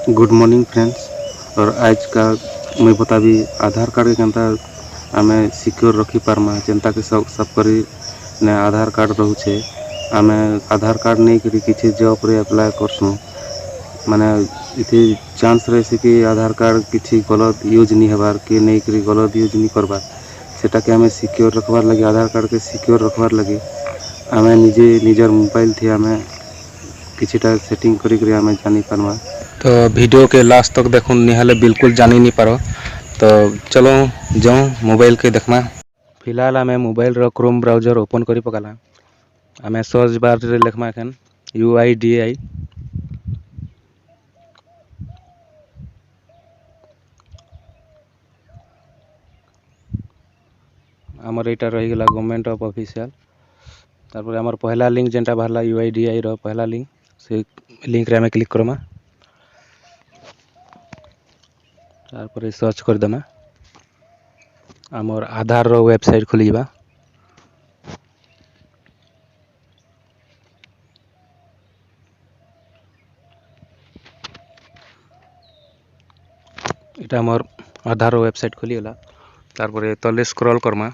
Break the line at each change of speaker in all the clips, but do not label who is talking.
Good morning friends. और आज का मुझे बताबी आधार कार्ड के केनता आमे सिक्योर रखी पारमा जेनता के सब करी ने आधार कार्ड रोचे। आमे आधार कार्ड नहीं करी किसी जॉब रे अप्लाई करसु माने इथे चांस रहे कि आधार कार्ड किसी गलत यूज नहीं हबार कि नहीं करी गलत यूज नहीं करबार सेटा के आमे सिक्योर रखबार लगे आधार कार्ड के सिक्योर रखबार लगे आमे निजे निजर मोबाइल थी आमे किछिटा सेटिंग करी आमे जानी पारमा। तो वीडियो के लास्ट तक देखो निहाले बिल्कुल जानी नहीं पारो। तो चलो जाऊँ मोबाइल के देखना। फिलहाल आमे मोबाइल रो क्रोम ब्राउजर ओपन करी पकाला। आमे सर्च बार रे लिखमा एखन UIDAI आमर एटा रही गला गवर्नमेंट ऑफ ऑफिशियल। तारपर आमर पहला लिंक जेनटा बाहरला UIDAI रो पहला लिंक से लिंक रे आमे क्लिक करमा। तारपर सर्च कर देमा आमर आधार रो वेबसाइट खुली जाबा। इटा आमर आधार रो वेबसाइट खुली गला। तारपर तले स्क्रॉल करमा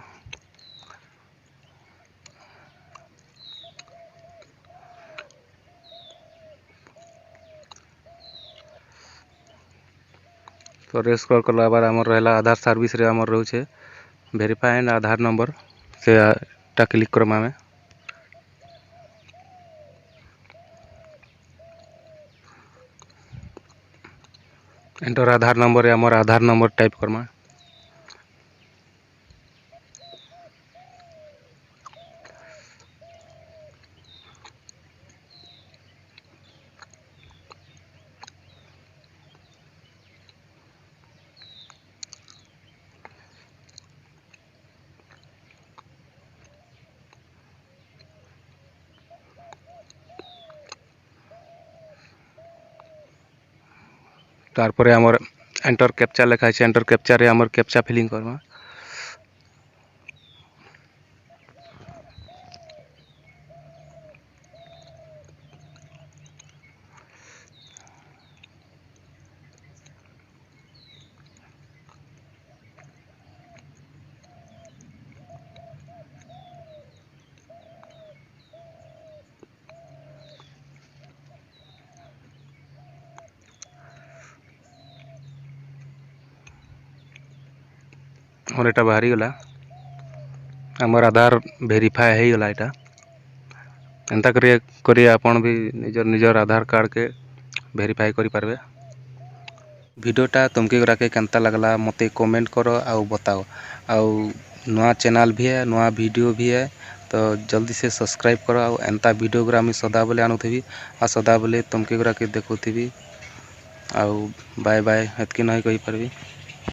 तो स्क्रॉल करला बाद आमर रहला आधार सर्विस रे आमर रहउछे वेरीफाई एंड आधार नंबर से टा क्लिक करमा में। एंटर आधार नंबर आमर आधार नंबर टाइप करमा। तारपरे आमर एंटर कैप्चा लिखा है एंटर कैप्चा रे आमर कैप्चा फिलिंग करमा। और एटा बाहरी गला आमर आधार वेरीफाई है गला। एटा एंता करिए आपन भी निजर निजर आधार कार्ड के वेरीफाई करि पारबे। वीडियोटा तुमके ग्राके केनता लगला मते कमेंट करो आउ बताओ। आउ नया चैनल भी है नया वीडियो भी है तो जल्दी से सब्सक्राइब करो। आउ एंता वीडियो ग्रा मी सदा बेले आनुथबी आ सदा बेले तुमके ग्राके देखुथबी। आउ बाय बाय हेतकी नहीं कहि पारबी।